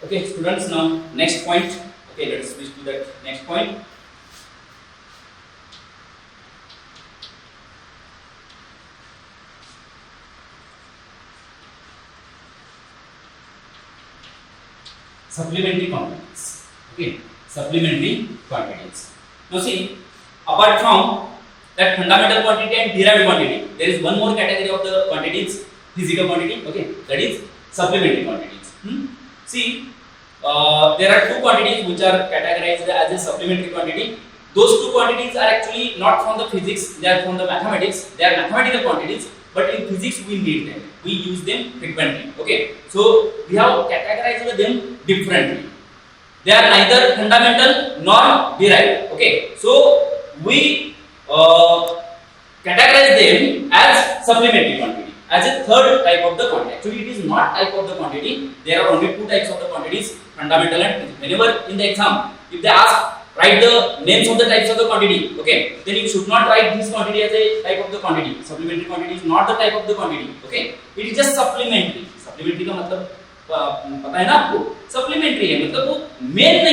Okay, students, now next point. Okay, let's switch to that next point. Supplementary quantities. Okay, supplementary quantities. Now see, apart from that fundamental quantity and derived quantity, there is one more category of the quantities, physical quantity. Okay, that is supplementary quantities. See, there are two quantities which are categorized as a supplementary quantity. Those two quantities are actually not from the physics; they are from the mathematics. They are mathematical quantities, but in physics we need them. We use them frequently. Okay, so we have categorized them differently. They are neither fundamental nor derived. Okay, so we categorize them as supplementary quantity, as a third type of the quantity. Actually, it is not type of the quantity. There are only two types of the quantities, fundamental and physical. Whenever in the exam, if they ask write the names of the types of the quantity, okay, then you should not write this quantity as a type of the quantity. Supplementary quantity is not the type of the quantity. Okay, it is just supplementary. Supplementary का मतलब पता है ना आपको? Supplementary है, मतलब वो main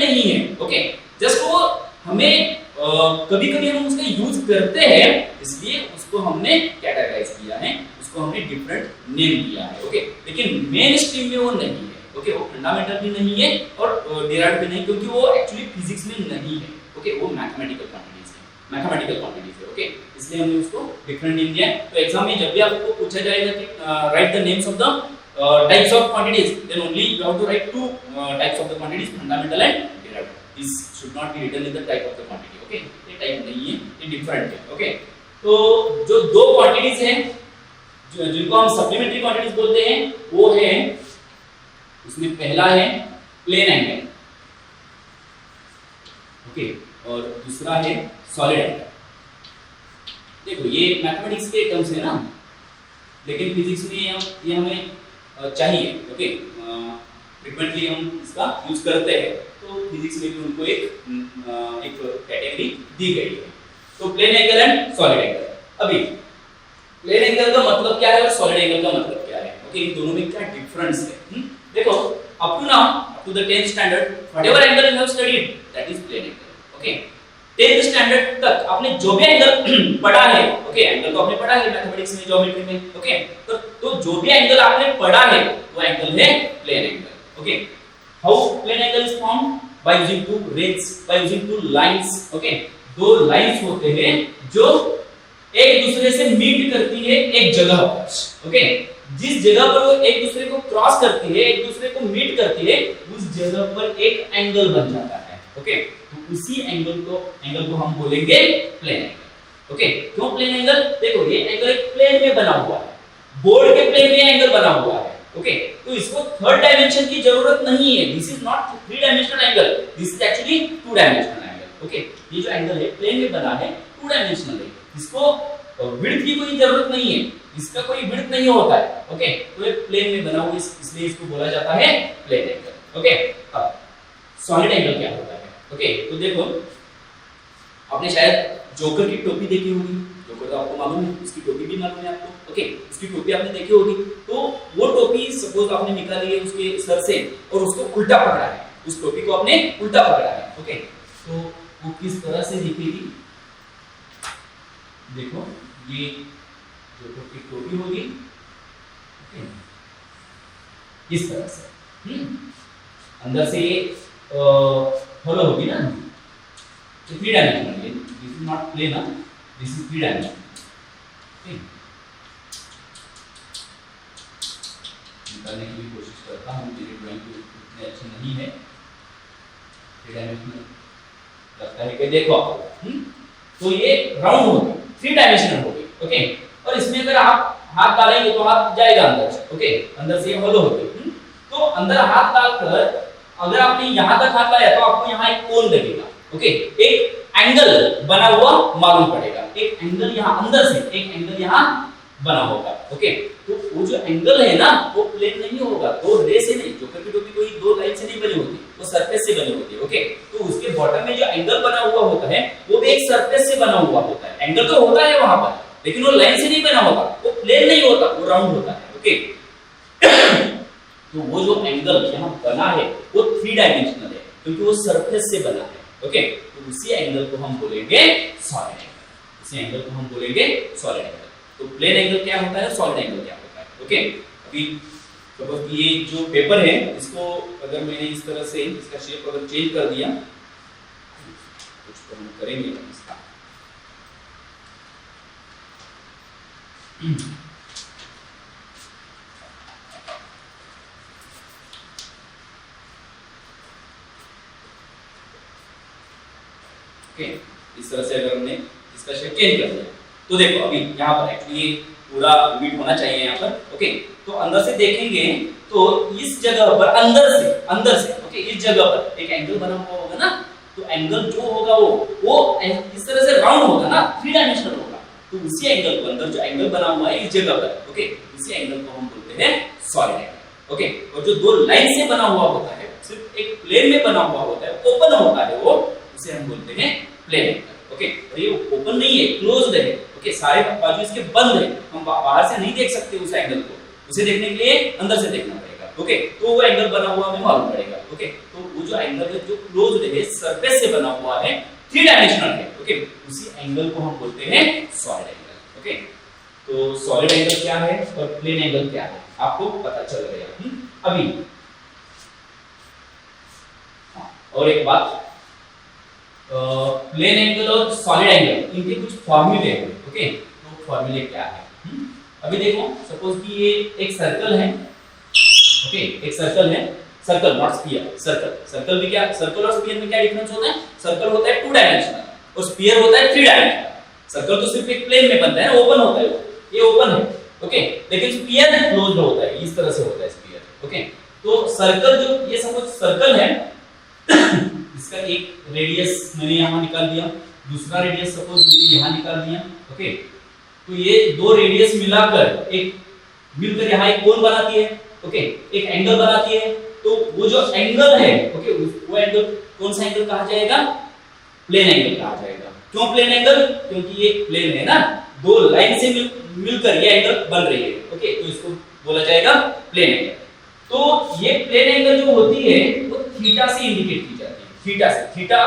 नहीं है. ओके, जस्ट वो हमें कभी कभी हम उसका यूज करते हैं, इसलिए उसको हमने कैटेगराइज किया है, उसको हमने डिफरेंट नेम दिया है. ओके, लेकिन मेन स्ट्रीम में वो नहीं है. ओके, वो फंडामेंटल भी नहीं है और डेराइव्ड भी नहीं, क्योंकि वो एक्चुअली फिजिक्स में नहीं है. ओके, वो मैथमेटिकल क्वांटिटीज है. ओके, इसलिए हमने उसको डिफरेंट नेम दिया है. तो एग्जाम में जब भी आपको पूछा जाएगा कि right the names of the types of quantities, then only you have to write two types of the quantities, fundamental and derived. This should not be written in the type of the quantity. Okay, ये type नहीं है, ये different है. Okay, तो जो दो quantities हैं जिनको हम supplementary quantities बोलते हैं, वो है, उसमें पहला है plane angle. Okay, और दूसरा है solid angle. देखो ये मैथमेटिक्स के टर्म्स है ना, लेकिन फिजिक्स में ये हमें चाहिए. ओके, फ्रीक्वेंटली हम इसका यूज करते हैं, तो फिजिक्स में भी उनको एक कैटेगरी दी गई है. तो plane angle and solid angle. अभी प्लेन एंगल का मतलब क्या है और सॉलिड एंगल का मतलब क्या है? ओके, इन दोनों में क्या डिफरेंस है? देखो, up to the 10th standard whatever angle you have studied that is plane angle. Okay, 10th standard तक आपने जो भी एंगल पढ़ा है, ओके, एंगल तो आपने पढ़ा है मैथमेटिक्स में, ज्योमेट्री में. ओके, तो जो भी एंगल आपने पढ़ा है वो एंगल है plane angle. Okay, how plane angle is formed? By using two rays, by using two lines. Okay, दो लाइंस होते हैं जो एक दूसरे से मीट करती है एक जगह पर. ओके, जिस जगह पर वो एक दूसरे को क्रॉस करती है, एक दूसरे को मीट करती है, उस जगह पर एक एंगल बन जाता है. ओके, तो उसी एंगल को हम बोलेंगे प्लेन एंगल. ओके, क्यों प्लेन एंगल? देखो, ये एंगल एक प्लेन में बना हुआ है, बोर्ड के प्लेन में एंगल बना हुआ है. ओके, तो इसको थर्ड डायमेंशन की जरूरत नहीं है. This is not 3 dimensional angle, this is actually 2 dimensional angle. Okay, ये जो एंगल है प्लेन में बना है, 2 डायमेंशनल है. इसको विड्थ की कोई जरूरत नहीं है, इसका कोई विड्थ नहीं होता है. ओके, तो ये प्लेन में बना हुआ, इसलिए इसको बोला जाता है प्लेन एंगल. ओके, अब सॉलिड एंगल क्या होता है? ओके, तो देखो, आपने शायद जोकर की टोपी देखी होगी. जोकर तो आपको मालूम है, उसकी टोपी भी मालूम है आपको. ओके, उसकी टोपी आपने देखी होगी. तो वो टोपी सपोज आपने निकाली है उसके सर से और उसको उल्टा पकड़ा है, उस टोपी को आपने उल्टा पकड़ा है. ओके, तो वो किस तरह से दिखेगी? देखो, ये जोकर की टोपी होगी. ओके, इस तरह से अंदर से ये फॉलो होगी ना. 3 डायमेंशनल है, this is not plane, this is 3 dimensional. Okay, निकालने की भी कोशिश करता हूँ, मेरी ड्राइंग तो इतनी अच्छी नहीं है. 3 डायमेंशनल लगता है कि देखो आपको, तो ये राउंड होगी, 3 डायमेंशनल होगी. ओके, और इसमें अगर आप हाथ डालेंगे तो हाथ जाएगा अंदर से. ओके, अंदर से ये होलो होगी. तो अंदर हाथ डालकर अगर आपने यहां तक हाथ लाया तो आपको यहां एक कोण लगेगा. ओके, एक एंगल बना हुआ मालूम पड़ेगा. एक एंगल यहां अंदर से, एक एंगल यहां बना होगा. ओके, तो वो जो एंगल है ना, वो प्लेन नहीं होगा, 2 रे से नहीं. जोकर की टोपी कोई 2 लाइन से नहीं बनी होती, वो सरफेस से बनी होती है. ओके, तो उसके बॉटम में जो एंगल बना हुआ होता है वो भी एक सरफेस से बना हुआ होता है. एंगल तो होता है वहां पर, लेकिन वो लाइन से नहीं बना होता, वो प्लेन नहीं होता, वो राउंड होता है. ओके, तो वो जो एंगल यहाँ बना है वो 3 डायमेंशनल है क्योंकि वो सरफेस से बना है। ओके, तो उसी एंगल को हम बोलेंगे सॉलिड एंगल। इसी एंगल को हम बोलेंगे सॉलिड एंगल। तो प्लेन एंगल क्या होता है, सॉलिड एंगल क्या होता है। ओके, अभी सपोज ये जो पेपर है इसको अगर मैंने इस तरह से इसका शेप अगर चेंज कर दिया, कुछ तो हम करेंगे इसका। ओके, इस तरह से अगर हमने इसका शेप चेंज कर दिया तो देखो अभी यहाँ पर एक्चुअली पूरा यूनिट होना चाहिए यहाँ पर। ओके, तो अंदर से देखेंगे तो इस जगह पर अंदर से ओके इस जगह पर एक एंगल बना हुआ होगा ना, तो एंगल जो होगा वो इस तरह से राउंड होगा ना, 3 डायमेंशनल होगा। तो उसी एंगल को अंदर जो एंगल बना हुआ है इस जगह पर, ओके, उसी एंगल को हम बोलते हैं सॉलिड एंगल। ओके, और जो 2 लाइन से बना हुआ होता है, सिर्फ एक प्लेन में बना हुआ होता है, ओपन होता है वो, उसे हम बोलते हैं प्लेन एंगल। ओके, और ये ओपन नहीं है, क्लोज्ड है। ओके, सारे बाजू इसके बंद है, हम बाहर से नहीं देख सकते उस एंगल को, उसे देखने के लिए अंदर से देखना पड़ेगा। ओके, तो वो एंगल बना हुआ हमें मालूम पड़ेगा। ओके, तो वो जो एंगल है जो क्लोज्ड है, सरफेस से बना हुआ है, 3 डायमेंशनल है। ओके, उसी एंगल को हम बोलते हैं सॉलिड एंगल। ओके, तो सॉलिड एंगल क्या है और प्लेन एंगल क्या है आपको पता चल गया। अभी और एक बात, प्लेन एंगल और सॉलिड एंगल इनके कुछ फॉर्मूले हैं। ओके, तो फॉर्मूले क्या है अभी देखो, सपोज कि ये एक सर्कल है। ओके, एक सर्कल है, सर्कल नॉट स्फीयर, सर्कल भी क्या, सर्कल और स्फीयर में क्या डिफरेंस होता है, सर्कल होता है 2 डायमेंशनल और स्फीयर होता है 3 डायमेंशनल। सर्कल तो सिर्फ एक प्लेन में बनता है ना, ओपन होता है, ये ओपन है। ओके, लेकिन स्फीयर क्लोज्ड होता है, इस तरह से होता है स्फीयर। ओके, तो सर्कल जो ये सपोज सर्कल है इसका एक रेडियस मैंने यहां निकाल दिया, दूसरा रेडियस सपोज मैंने यहां निकाल दिया। ओके, तो ये 2 रेडियस मिलकर यहां एक कोण बनाती है। ओके, एक एंगल बनाती है। तो वो जो एंगल है, ओके, वो एंगल कौन सा एंगल कहा जाएगा, प्लेन एंगल कहा जाएगा। क्यों प्लेन एंगल, क्योंकि ये प्लेन है ना, 2 लाइन से मिलकर ये एंगल बन रही है। ओके, तो इसको बोला जाएगा प्लेन एंगल। तो ये प्लेन एंगल जो होती है वो थीटा से इंडिकेट की जाती है, थीटा से। थीटा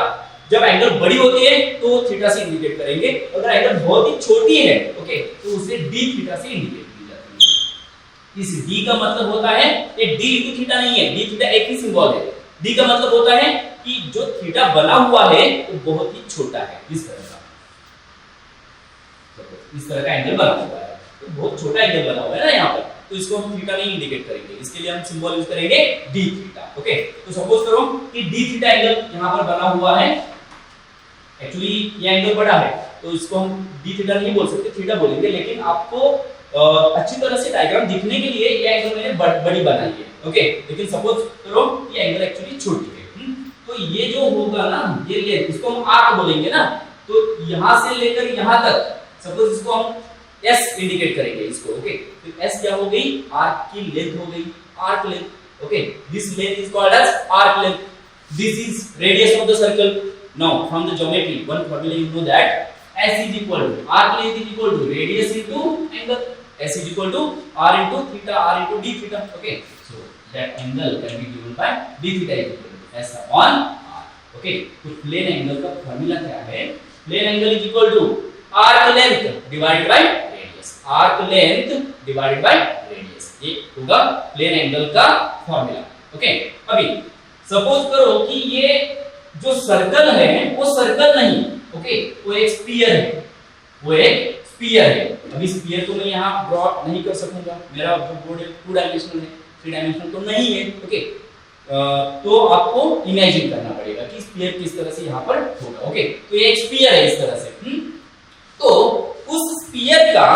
जब एंगल बड़ी होती है तो थीटा से इंडिकेट करेंगे, अगर एंगल बहुत ही छोटी है ओके तो उसे डी थीटा से इंडिकेट की जाती है। इस डी का मतलब होता है, ये डी इंटू थीटा नहीं है, डी थीटा एक ही सिंबल है। डी का मतलब होता है कि जो थीटा बना हुआ है वो बहुत ही छोटा है, इस तरह का एंगल बना हुआ है, तो बहुत छोटा एंगल बना हुआ है ना यहाँ पर, तो इसको हम थीटा नहीं इंडिकेट करेंगे, इसके लिए हम सिंबल यूज करेंगे डी थीटा। ओके, तो सपोज करो कि डी थीटा एंगल यहाँ पर बना हुआ है, एक्चुअली ये एंगल बड़ा है तो इसको हम डी थीटा नहीं बोल सकते, थीटा बोलेंगे, लेकिन आपको अच्छी तरह से डायग्राम दिखने के लिए ये एंगल मैंने बड़ी बनाई है। ओके, लेकिन सपोज करो ये एंगल एक्चुअली छोटी है, तो ये जो होगा ना, ये लेंथ, इसको हम आर्क बोलेंगे ना, तो यहां से लेकर यहां तक सपोज इसको हम S इंडिकेट करेंगे इसको। ओके, तो S क्या हो गई, आर्क की लेंथ हो गई, arc length. Okay, this length is called as arc length, this is radius of the circle. Now from the geometry one formula you know that S is equal to arc length is equal to radius into angle, S is equal to R into theta, R into d theta. Okay, so that angle can be given by d theta is equal to S upon R. Okay, तो plane angle का formula क्या है, plane angle is equal to arc length divided by radius, arc length divided by radius, ये होगा plane angle का formula. Okay, अभी suppose करो कि ये जो सर्कल है वो सर्कल नहीं, ओके, वो एक स्फीयर है, वो एक स्फीयर है। अभी स्फीयर तो मैं यहाँ ड्रॉ नहीं कर सकूंगा, मेरा जो बोर्ड है 2 डायमेंशनल है, 3 डायमेंशनल तो नहीं है। ओके, तो आपको इमेजिन करना पड़ेगा कि स्फीयर किस तरह से यहाँ पर होगा। ओके, तो ये एक स्फीयर है इस तरह से। तो उस स्फीयर का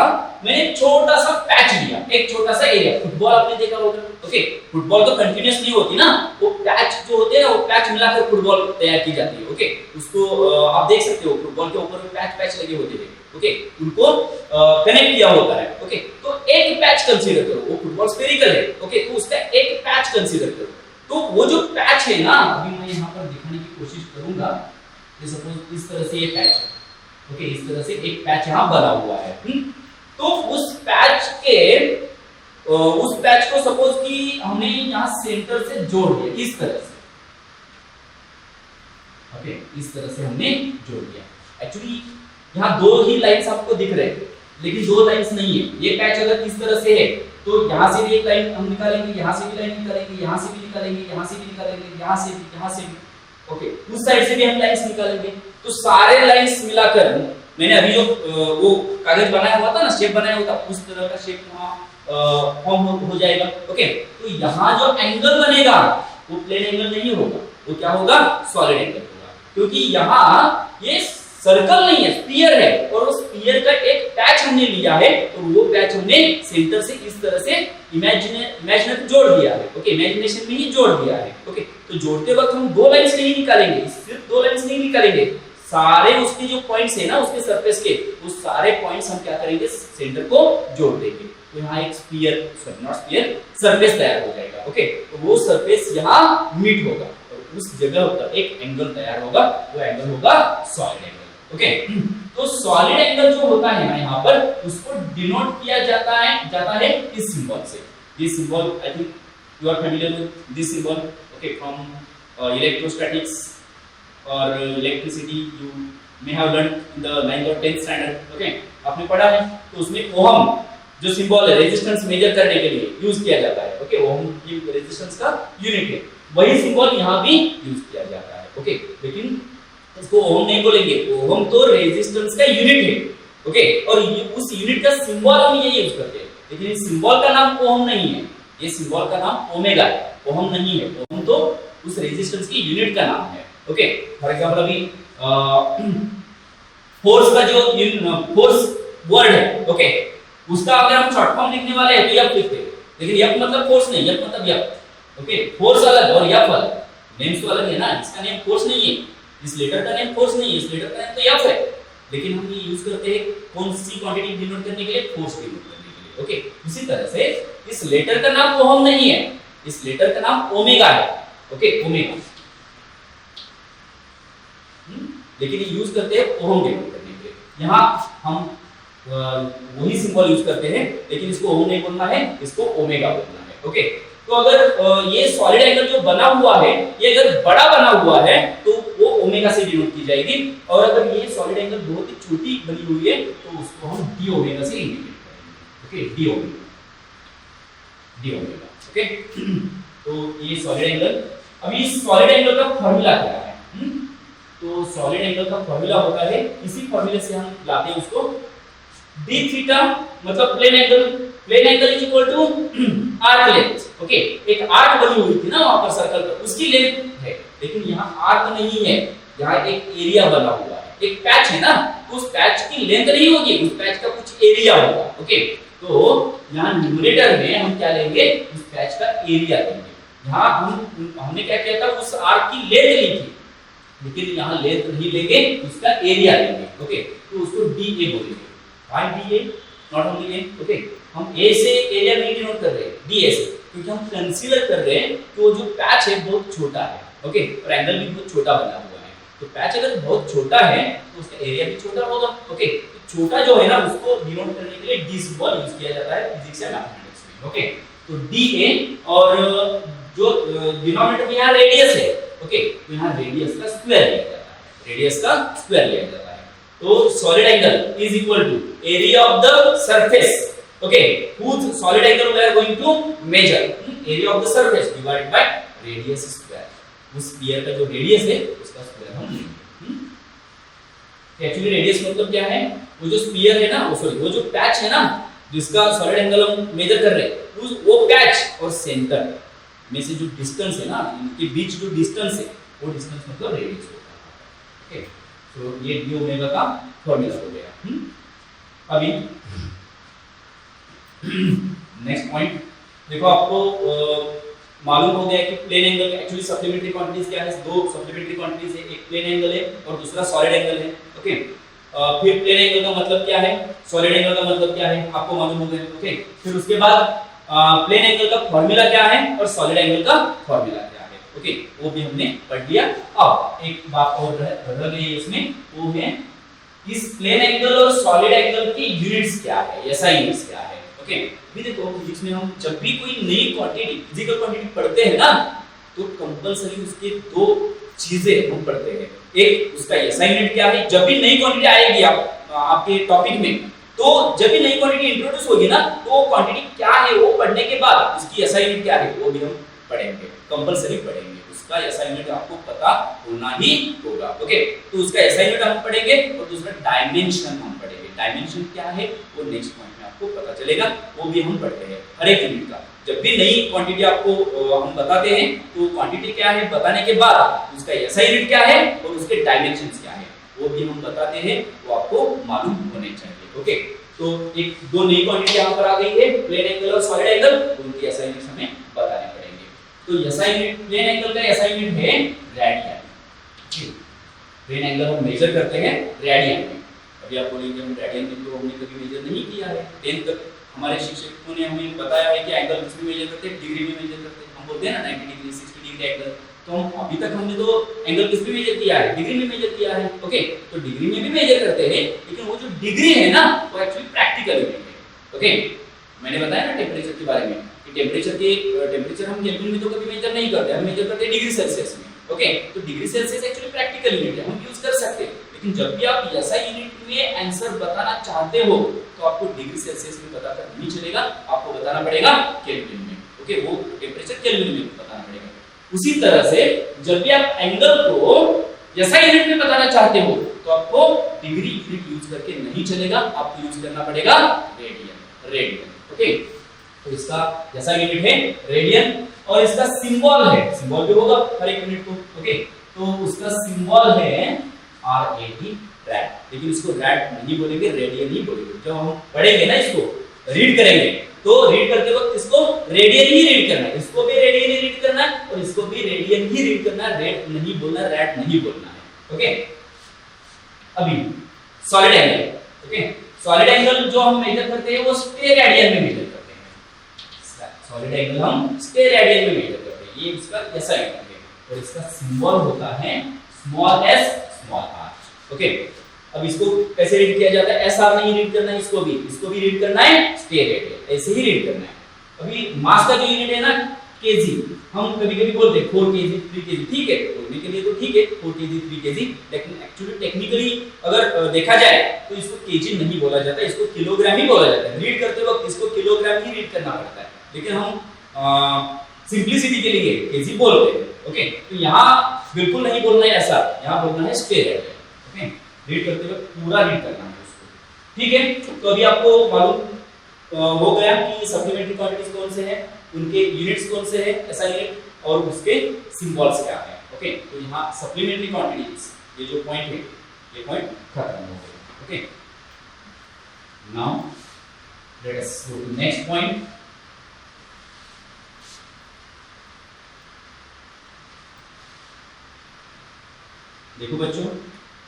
मैंने छोटा सा पैच लिया, एक छोटा सा एरिया, फुटबॉल आपने देखा होगा। ओके, फुटबॉल तो कंटीन्यूअस नहीं होती ना, वो पैच जो होते हैं ना, वो पैच मिलाकर फुटबॉल तैयार की जाती है। ओके, उसको आप देख सकते हो, फुटबॉल के ऊपर पैच लगे होते हैं। ओके, उनको कनेक्ट किया होता है। ओके, तो एक पैच कंसीडर करो, वो फुटबॉल स्फेरिकल है। ओके, तो उसका एक पैच कंसीडर करो, तो वो जो पैच है ना, अभी मैं यहाँ पर दिखाने की कोशिश करूंगा, ये सपोज इस तरह से ये पैच है। ओके, इस तरह से एक पैच यहाँ बना हुआ है। तो उस पैच के उस पैच को सपोज कि हमने यहां सेंटर से जोड़ दिया इस तरह से, ओके, इस तरह से हमने जोड़ दिया। एक्चुअली यहाँ दो ही लाइंस आपको दिख रहे हैं, लेकिन दो लाइंस नहीं है। ये पैच अगर इस तरह से है तो यहाँ से भी एक लाइन हम निकालेंगे, यहाँ से भी लाइन निकालेंगे, यहाँ से भी निकालेंगे, यहाँ से भी निकालेंगे, यहाँ से भी, ओके, उस साइड से भी हम लाइंस निकालेंगे। तो सारे लाइंस मिलाकर मैंने अभी जो वो कागज बनाया हुआ था ना, शेप बनाया हुआ था, उस तरह का शेप वहाँ फॉर्म हो जाएगा। ओके, तो यहाँ जो एंगल बनेगा वो प्लेन एंगल नहीं होगा, वो क्या होगा, सॉलिड एंगल होगा, क्योंकि यहाँ ये सर्कल नहीं है, स्फीयर है, और उस स्फीयर का एक पैच हमने लिया है, तो वो पैच हमने सेंटर से इस तरह से इमेजिनरी जोड़ दिया है। ओके, इमेजिनेशन में ही जोड़ दिया है। ओके, तो जोड़ते वक्त हम दो लाइंस नहीं निकालेंगे, सिर्फ दो लाइंस नहीं निकालेंगे, सारे उसके जो पॉइंट्स है ना उसके सरफेस के, उस सारे पॉइंट्स हम क्या करेंगे, सेंटर को जोड़ देंगे। तो यहाँ एक sphere, sorry not sphere, surface तैयार हो जाएगा। ओके, तो वो सरफेस यहाँ मीट होगा और उस जगह पर एक एंगल तैयार होगा, वो एंगल होगा सॉलिड एंगल। ओके, तो सॉलिड एंगल जो होता है ना यहाँ पर, उसको डिनोट किया जाता है इस सिंबल से। This symbol, I think you are familiar with this symbol, okay, from electrostatics और electricity, you may have learn in the 9th और 10th स्टैंडर्ड। ओके, आपने पढ़ा है। तो उसमें ओहम जो सिंबल है रेजिस्टेंस मेजर करने के लिए यूज किया जाता है। ओके, ओहम की रेजिस्टेंस का यूनिट है, वही सिंबल यहाँ भी यूज किया जाता है। ओके, लेकिन इसको ओम नहीं बोलेंगे, ओम तो रेजिस्टेंस का यूनिट है। ओके, और उस यूनिट का सिंबल हम ये यूज करते हैं, लेकिन इस सिंबल का नाम ओम नहीं है, ये सिंबल का नाम ओमेगा है, ओम नहीं है। ओम तो उस रेजिस्टेंस की यूनिट का नाम है। ओके, फॉर एग्जांपल अभी फोर्स का जो फोर्स वर्ड है, ओके, उसका अगर हम शॉर्ट फॉर्म लिखने वाले हैं तो यफ लिखते हैं, लेकिन यफ मतलब फोर्स नहीं, यफ मतलब यफ। ओके, फोर्स अलग और यफ अलग, नेम्स तो अलग है ना, इसका नेम फोर्स नहीं है, इस लेटर का नेम फोर्स नहीं है, इस लेटर का नेम तो यफ है, लेकिन हम ये यूज करते हैं कौन सी क्वांटिटी डिनोट करने के लिए, फोर्स डिनोट करने के लिए। ओके, उसी तरह से इस लेटर का नाम ओहम नहीं है, इस लेटर का नाम ओमेगा है। ओके, ओमेगा, लेकिन ये यूज करते हैं ओहम डिनोट करने के लिए। यहाँ हम वही सिंबल यूज करते हैं, लेकिन इसको ओम नहीं बोलना है, इसको ओमेगा बोलना है। ओके, तो अगर ये सॉलिड एंगल जो बना हुआ है, ये अगर बड़ा बना हुआ है तो वो ओमेगा से डिनोट की जाएगी, और अगर ये सॉलिड एंगल बहुत ही छोटी बनी हुई है तो उसको हम डी ओमेगा से इंडिकेट करेंगे। Okay, D omega, D omega. Okay, तो ये सॉलिड एंगल। अभी इस सॉलिड एंगल का फॉर्मूला क्या है? तो सॉलिड एंगल का फॉर्मूला होता है, इसी फॉर्मूले से हम लाते हैं उसको, d थीटा मतलब plane angle, plane angle is equal to arc length. Okay, एक आर्क बनी हुई थी ना वहां पर सर्कल पर, उसकी लेंथ है, लेकिन यहाँ आर्क नहीं है, यहाँ एक एरिया बना हुआ है, एक पैच है ना, उस पैच की लेंथ नहीं होगी, उस पैच का कुछ एरिया होगा। ओके, तो यहाँ न्यूमरेटर में हम क्या लेंगे, उस पैच का एरिया लेंगे। यहाँ हमने क्या किया था, उस आर्क की लेंथ ली थी, लेकिन यहाँ लेंथ नहीं लेंगे, उसका एरिया लेंगे। ओके, तो उसको DA बोलेंगे। Why DA? Not only A. Okay, हम A से एरिया नहीं डिनोट कर रहे हैं, DA से, क्योंकि हम कंसीडर कर रहे हैं कि वो जो पैच है बहुत छोटा है। ओके, और एंगल भी बहुत छोटा बना हुआ है, तो पैच अगर बहुत छोटा है तो उसका एरिया भी छोटा होगा। ओके, तो छोटा जो है ना उसको डिनोट करने के लिए D सिंबल यूज किया जाता है फिजिक्स या मैथमेटिक्स में। ओके, तो DA, और जो डिनोमिनेटर में यहाँ रेडियस है, ओके, तो यहाँ रेडियस का स्क्वायर लिया जाता है, रेडियस का स्क्वायर लिया जाता है। तो solid angle is equal to area of the surface, okay, whose solid angle we are going to measure, area of the surface divided by radius square। उस स्फीयर का जो रेडियस है उसका स्क्वायर हम लेंगे। एक्चुअली रेडियस मतलब क्या है, वो जो स्फीयर है ना, वो जो पैच है ना जिसका सॉलिड एंगल हम मेजर कर रहे हैं, वो पैच और सेंटर में से जो डिस्टेंस है ना, इनके बीच जो डिस्टेंस है, वो डिस्टेंस मतलब रेडियस होता है। ओके, तो ये डी ओमेगा का फॉर्मूला हो गया। अभी नेक्स्ट पॉइंट देखो, आपको मालूम हो गया कि plane angle actually supplementary quantities क्या है, दो सप्लीमेंट्री क्वांटिटीज है, एक प्लेन एंगल है और दूसरा सॉलिड एंगल है। ओके, फिर प्लेन एंगल का मतलब क्या है, सॉलिड एंगल का मतलब क्या है, आपको मालूम हो गया। ओके, फिर उसके बाद प्लेन एंगल का फॉर्मूला क्या है और सॉलिड एंगल का फॉर्मूला क्या है। ओके, वो भी हमने पढ़ लिया। अब एक बात और रह गई है इसमें, वो है इस प्लेन एंगल और सॉलिड एंगल की यूनिट्स क्या है, एसआई यूनिट्स क्या है। ओके, अभी देखो फिजिक्स में हम जब भी कोई नई क्वांटिटी, फिजिकल क्वांटिटी पढ़ते हैं ना, तो कंपलसरी उसके दो चीजें हम पढ़ते हैं। एक उसका एसआई यूनिट क्या है, जब भी नई क्वांटिटी आएगी आपके टॉपिक में, तो जब भी नई क्वांटिटी इंट्रोड्यूस होगी ना, तो क्वांटिटी क्या है वो पढ़ने के बाद उसकी एसआई यूनिट क्या है वो भी हम पढ़ेंगे, कंपलसरी पढ़ेंगे। उसका एसआई यूनिट आपको पता होना ही होगा। ओके, तो उसका एसआई यूनिट हम पढ़ेंगे और दूसरा डायमेंशन हम पढ़ेंगे। डायमेंशन क्या है वो नेक्स्ट पॉइंट में आपको पता चलेगा, वो भी हम पढ़ते हैं हर एक यूनिट का। जब भी नई क्वांटिटी आपको हम बताते हैं, तो क्वांटिटी क्या है बताने के बाद उसका एसआई यूनिट क्या है और उसके डायमेंशंस क्या है वो भी हम बताते हैं, वो आपको मालूम होने चाहिए। ओके, तो एक दो नई क्वांटिटी यहाँ पर आ गई है, प्लेन एंगल और सॉलिड एंगल, उनकी एसआई यूनिट हमें बताने पड़ेंगे। तो एसआई यूनिट, प्लेन एंगल का एसआई यूनिट है रेडियन। प्लेन एंगल हम मेजर करते हैं रेडियन में। अभी आप बोलेंगे हम रेडियन में तो हमने कभी मेजर नहीं किया है, 10th तक हमारे शिक्षकों ने हमें बताया है कि एंगल किसमें मेजर करते हैं, डिग्री में मेजर करते हैं। हम बोलते हैं ना 90 डिग्री 60 डिग्री एंगल, तो हम अभी तक हमने तो एंगल किस में मेजर किया है, डिग्री में मेजर किया है। ओके, तो डिग्री में भी मेजर करते हैं, लेकिन वो जो डिग्री है ना वो एक्चुअली प्रैक्टिकल यूनिट है। ओके, मैंने बताया ना टेम्परेचर के बारे में कि टेम्परेचर हम केल्विन में तो कभी मेजर नहीं करते, हम मेजर करते हैं डिग्री सेल्सियस में। ओके, तो degree Celsius actually practical unit है, हम यूज कर सकते हैं। लेकिन जब भी आप एसआई यूनिट में आंसर बताना चाहते हो, तो आपको डिग्री सेल्सियस में बताकर नहीं चलेगा, आपको बताना पड़ेगा केल्विन में। ओके, वो टेम्परेचर केल्विन में बताना पड़ेगा। उसी तरह से जब भी आप एंगल को एसआई यूनिट में बताना चाहते हो, तो आपको डिग्री यूनिट यूज करके नहीं चलेगा, आपको यूज करना पड़ेगा रेडियन। ओके, तो इसका एसआई यूनिट है रेडियन और इसका सिंबल है, सिंबल भी होगा हर एक यूनिट को। ओके, तो उसका सिंबल है RAD, रैड, लेकिन इसको रैड नहीं बोलेंगे, रेडियन ही बोलेंगे। जब हम पढ़ेंगे ना, इसको रीड करेंगे, तो रीड करते वक्त इसको रेडियन ही रीड करना है, इसको भी रेडियन ही रीड करना है और इसको भी रेडियन ही रीड करना है, रेड नहीं बोलना, रैड नहीं बोलना है। ओके, अभी solid angle. Okay, solid angle जो हम मेजर करते हैं वो स्टेरेडियन में मेजर करते हैं। सॉलिड एंगल हम स्टेरेडियन में मेजर करते हैं, ये इसका एसआई यूनिट है और इसका सिंबल होता है small s small r। Okay, अब इसको कैसे रीड किया जाता है, SR नहीं रीड करना है, इसको भी रीड करना है स्टेरेडियन, ऐसे ही रीड करना है। अभी मास का जो यूनिट है ना केजी, हम कभी-कभी बोलते हैं 4 केजी 3 केजी, ठीक है, बोलने के लिए तो ठीक है 4 केजी 3 केजी, लेकिन एक्चुअली टेक्निकली अगर देखा जाए तो इसको केजी नहीं बोला जाता, इसको किलोग्राम ही बोला जाता है। रीड करते वक्त इसको किलोग्राम ही रीड करना पड़ता है, लेकिन हम सिंपलिसिटी के लिए केजी बोलते हैं। ओके, तो यहाँ बिल्कुल नहीं बोलना है ऐसा, यहाँ बोलना है स्टेरेडियन। ओके, रीड करते वक्त पूरा रीड करना है उसको, ठीक है। तो अभी आपको मालूम हो गया कि सप्लीमेंट्री क्वांटिटीज कौन से हैं, उनके यूनिट्स कौन से हैं, ऐसा यूनिट और उसके सिंबल्स क्या है। ओके, तो यहाँ सप्लीमेंट्री क्वांटिटीज ये जो पॉइंट है, ये पॉइंट खत्म हो गया। Okay, now let us go to next point. देखो बच्चों,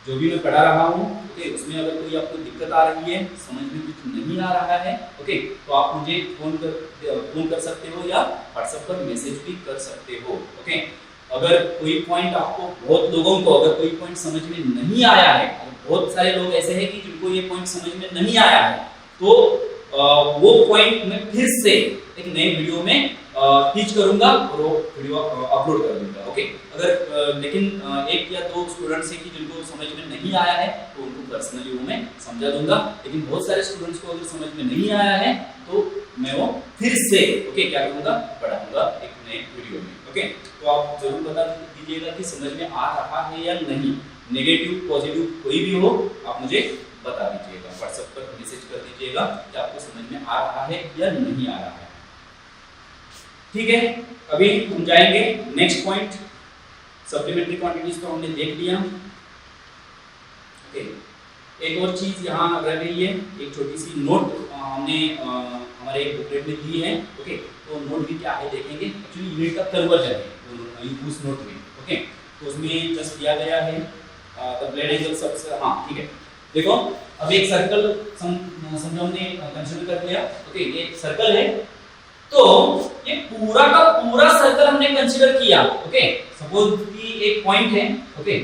जो भी मैं पढ़ा रहा हूँ, ओके, उसमें अगर कोई आपको दिक्कत आ रही है, समझ में कुछ नहीं आ रहा है, ओके, तो आप मुझे फोन कर सकते हो या व्हाट्सएप पर मैसेज भी कर सकते हो। ओके, अगर कोई पॉइंट आपको, बहुत लोगों को अगर कोई पॉइंट समझ में नहीं आया है, बहुत सारे लोग ऐसे हैं कि जिनको ये पॉइंट समझ में नहीं आया है, तो वो पॉइंट मैं फिर से एक नए वीडियो में टीच करूंगा और वो वीडियो अपलोड कर दूंगा। ओके, अगर लेकिन एक या दो स्टूडेंट्स हैं कि जिनको समझ में नहीं आया है, तो उनको पर्सनली वो मैं समझा दूंगा, लेकिन बहुत सारे स्टूडेंट्स को अगर समझ में नहीं आया है तो मैं वो फिर से ओके क्या करूंगा, पढ़ाऊंगा एक नए वीडियो में। ओके, तो आप जरूर बता दीजिएगा कि समझ में आ रहा है या नहीं, नेगेटिव पॉजिटिव कोई भी हो आप मुझे बता दीजिएगा, व्हाट्सएप पर मैसेज कर दीजिएगा कि आपको समझ में आ रहा है या नहीं आ रहा है। ठीक है, अभी हम जाएंगे नेक्स्ट पॉइंट। सप्लीमेंट्री क्वांटिटीज को हमने देख लिया। ओके, एक और चीज यहाँ रह गई है, एक छोटी सी नोट हमने हमारे एक बुकलेट में दी है। ओके, तो नोट भी क्या है देखेंगे, एक्चुअली यूनिट का कन्वर्जन है उस नोट में। ओके, तो उसमें जस्ट दिया गया है द ब्लेड एंगल सबसे, हाँ ठीक है। देखो, अब एक सर्कल समझो हमने कंसीडर कर लिया। ओके, ये सर्कल है, तो ये पूरा का पूरा सर्कल हमने कंसीडर किया। ओके, सपोज कि एक पॉइंट है, ओके,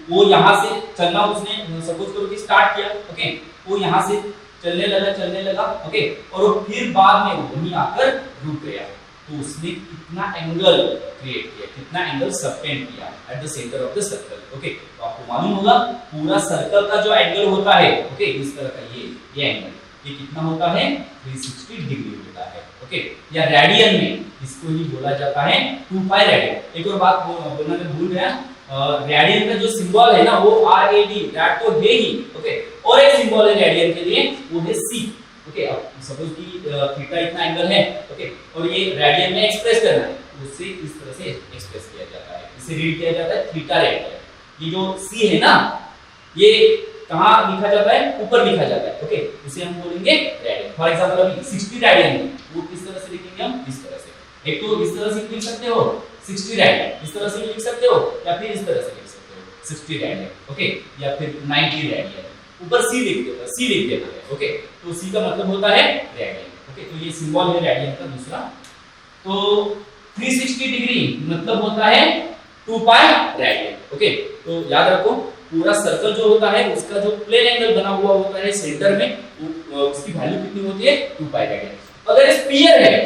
वो यहाँ से चलना उसने सपोज करो कि स्टार्ट किया। ओके, वो यहाँ से चलने लगा ओके, और वो फिर बाद में वहीं आकर रुक गया। तो उसने कितना एंगल क्रिएट किया, कितना एंगल सबटेंड किया at the centre of the circle okay. तो आपको मालूम होगा पूरा सर्कल का जो एंगल होता है ओके, इस तरह का ये एंगल ये कितना होता है 360 डिग्री होता है ओके, या रेडियन में इसको ही बोला जाता है 2 पाई रेडियन। एक और बात बोलना मैं भूल गया, रेडियन का जो सिंबल है ना वो RAD, दैट तो है ही ओके, और एक सिंबल है रेडियन के लिए वो है C ओके। अब सपोज कि थीटा इतना एंगल है ओके, और ये रेडियन में एक्सप्रेस करना है तो उसे इस तरह से एक्सप्रेस किया जाता है, इसे रीड किया जाता है थीटा रेडियन। ये जो C है ना ये कहाँ लिखा जाता है, ऊपर लिखा जाता है ओके, इसे हम बोलेंगे रेडियन। फॉर एग्जांपल अभी 60 रेडियन है वो किस तरह से लिखेंगे हम, इस तरह से। एक तो इस तरह से लिख सकते हो 60 रेडियन, इस तरह से लिख सकते हो, या फिर इस तरह से लिख सकते हो 60 रेडियन ओके, या फिर 90 रेडियन। ऊपर C लिख देना है ओके, तो C का मतलब होता है रेडियन ओके। तो ये सिंबल है रेडियन का दूसरा। तो 360 डिग्री मतलब होता है 2 पाई रेडियन ओके। तो याद रखो पूरा सर्कल जो होता है उसका जो प्लेन एंगल बना हुआ होता है सेंटर में, उसकी वैल्यू कितनी होती है 2 पाई रेडियन। अगर स्फीयर है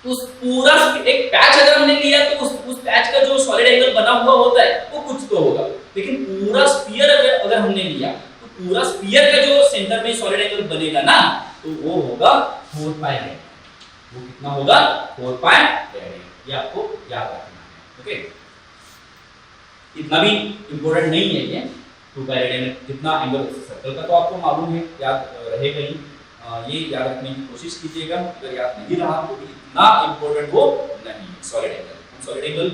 तो उस पूरा एक पैच अगर हमने लिया तो उस पैच का जो सॉलिड एंगल बना हुआ होता है वो कुछ तो होगा, लेकिन पूरा स्फीयर अगर हमने लिया तो पूरा स्फीयर का जो सेंटर में सॉलिड एंगल बनेगा ना तो वो होगा 4 पाई रेडियन। वो कितना होगा 4 पाई रेडियन, ये आपको याद रखना है ओके। इतना भी इंपॉर्टेंट नहीं है ये 2 पाई रेडियन कितना एंगल सर्कल का तो आपको मालूम है, याद रहेगा ही, ये याद रखने की कोशिश कीजिएगा। अगर याद नहीं रहा तो इतना इंपॉर्टेंट वो नहीं है सॉलिड एंगल। सॉलिड एंगल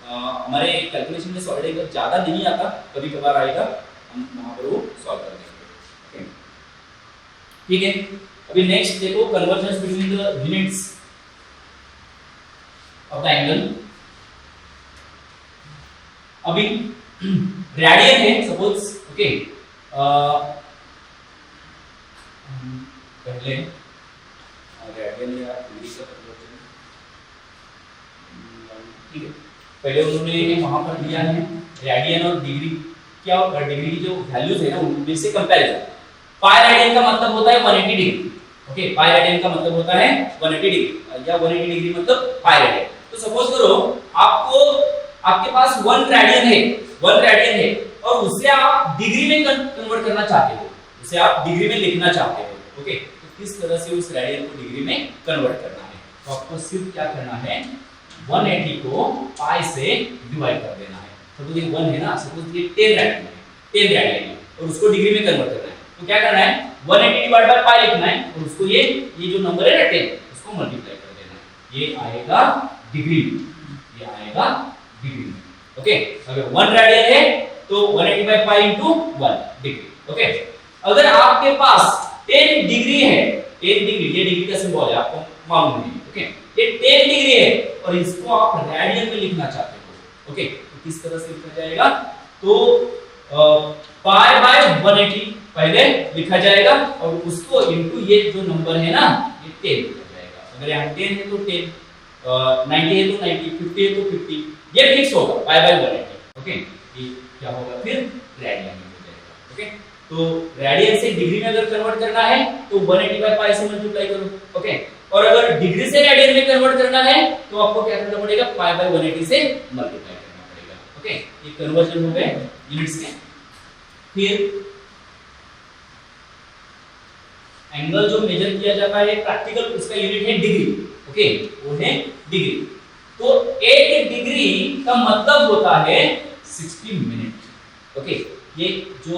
हमारे कैलकुलेशन में सॉलिड एंगल ज्यादा नहीं आता, कभी कभार आएगा, हम वहां पर वो सॉल्व कर देंगे ठीक है। अभी नेक्स्ट देखो convergence between the units of the angle. अभी रेडियन है सपोज ओके, पहले रेडियन या डिग्री का कन्वर्जन ठीक है। पहले उन्होंने वहां पर दिया है रेडियन और डिग्री, क्या डिग्री की जो वैल्यूज है ना उनमें से कंपैरिजन। पाई रेडियन का मतलब होता है 180 डिग्री ओके, पाई रेडियन का मतलब होता है 180 डिग्री या 180 डिग्री मतलब पाई रेडियन। तो सपोज करो आपके पास 1 रेडियन है और उसे आप डिग्री में कन्वर्ट करना चाहते हो, उसे आप डिग्री में लिखना चाहते हो ओके। तो किस तरह से उस रेडियन को डिग्री में कन्वर्ट करना है, तो आपको सिर्फ क्या करना है 180 को पाई से डिवाइड कर देना है। सपोज ये 1 है ना, सपोज ये 10 रेडियन है और उसको डिग्री में कन्वर्ट करना है, तो क्या करना है 180 डिवाइड बाय पाई लिखना है और उसको ये जो नंबर है ना 10 उसको मल्टीप्लाई कर देना है, ये आएगा डिग्री, ये आएगा डिग्री ओके। अगर 1 रेडियन है तो 180 by pi into 1 degree okay. अगर आपके पास 10 डिग्री है, 10 डिग्री ये डिग्री का सिंबल है आपको मालूम नहीं ओके, ये 10 डिग्री है और इसको आप रेडियन में लिखना चाहते हो ओके। तो किस तरह से लिखा जाएगा, तो पाई बाय 180 पहले लिखा जाएगा और उसको इनटू ये जो नंबर है ना ये 10 लिखा जाएगा। अगर यहाँ 10 है तो 10, 90 है तो 90, 50 है तो 50, ये फिक्स होगा पाई बाय 180 ओके। ये क्या होगा फिर रेडियन में हो जाएगा ओके। तो रेडियन से डिग्री में अगर कन्वर्ट करना है तो 180 बाय पाई से मल्टीप्लाई करो ओके। और अगर डिग्री से रेडियन में कन्वर्ट करना है तो आपको क्या करना पड़ेगा पाई बाय 180 से मल्टीप्लाई करना पड़ेगा ओके। ये कन्वर्जन हो गए यूनिट्स के। फिर एंगल जो मेजर किया जाता है प्रैक्टिकल उसका यूनिट है डिग्री ओके, वो है डिग्री। तो 1 डिग्री का मतलब होता है 60 मिनट ओके। ये जो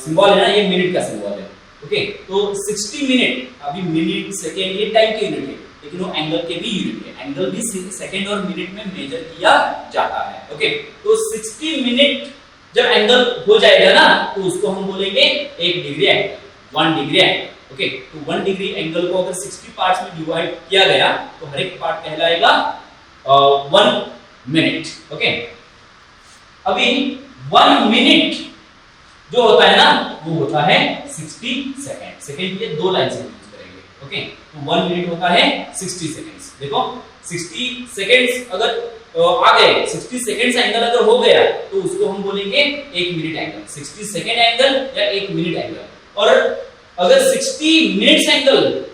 सिंबल है ना ये मिनट का सिंबल है ओके। तो 60 मिनट, अभी मिनट सेकेंड ये टाइम के यूनिट है लेकिन वो एंगल के भी यूनिट है, एंगल भी सेकेंड और मिनट में मेजर किया जाता है ओके। तो 60 मिनट जब एंगल हो जाएगा ना तो उसको हम बोलेंगे 1 degree angle, 1 degree angle okay. तो 1 डिग्री एंगल को अगर 60 पार्ट्स में डिवाइड किया गया तो हर एक पार्ट कहलाएगा 1 मिनट ओके। अभी 1 मिनट जो होता है ना वो होता है 60 सेकंड। सेकंड के 2 लाइन से यूज करेंगे ओके। तो 1 मिनट होता है 60 सेकंड्स। देखो 60 सेकंड्स अगर आ गए, 60 सेकंड्स एंगल अगर हो गया तो उसको हम बोलेंगे 1 मिनट एंगल, 60 सेकंड एंगल या 1 मिनट एंगल। और अगर 60 मिनट्स एंगल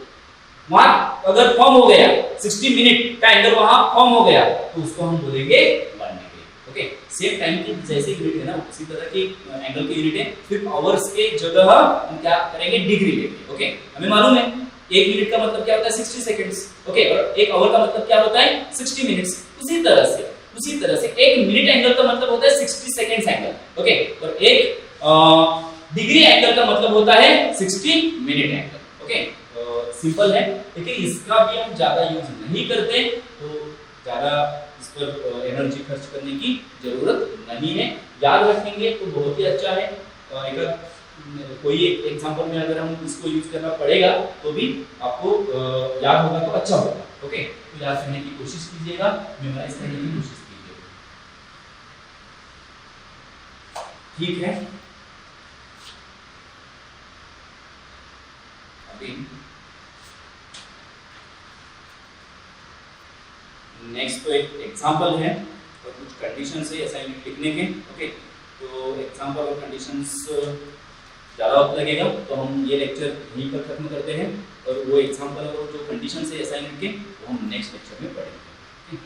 वहां अगर फॉर्म हो गया, 60 मिनट का एंगल वहां फॉर्म हो गया, तो उसको हम बोलेंगे 1 डिग्री। ओके, सेम टाइम की जैसे यूनिट है ना उसी तरह की एंगल की यूनिट है, सिर्फ आवर्स के जगह हम क्या करेंगे, डिग्री लेंगे। ओके, हमें मालूम है 1 मिनट का मतलब क्या होता है 60 सेकंड्स। ओके, और 1 आवर का मतलब क्या होता है 60 मिनट्स। उसी तरह से 1 मिनट एंगल का मतलब होता है 60 सेकंड्स एंगल। ओके, और 1 डिग्री एंगल का मतलब होता है 60 मिनट एंगल। ओके, सिंपल है, लेकिन इसका भी हम ज्यादा यूज नहीं करते, तो ज्यादा इस पर एनर्जी खर्च करने की जरूरत नहीं है। याद रखेंगे तो बहुत ही अच्छा है। अगर कोई एक एग्जांपल में अगर हम इसको यूज करना पड़ेगा तो भी आपको याद होगा तो अच्छा होगा। ओके, तो याद करने की कोशिश कीजिएगा, मेमोराइज करने की कोशिश कीजिएगा। ठीक है, अभी नेक्स्ट तो एक एग्जांपल है और कुछ कंडीशंस है असाइनमेंट लिखने के। ओके, तो एग्जांपल और कंडीशंस ज़्यादा वक्त लगेगा, तो हम ये लेक्चर यहीं पर खत्म करते हैं, और वो एग्जांपल और जो कंडीशंस है असाइनमेंट के वो हम नेक्स्ट लेक्चर में पढ़ेंगे।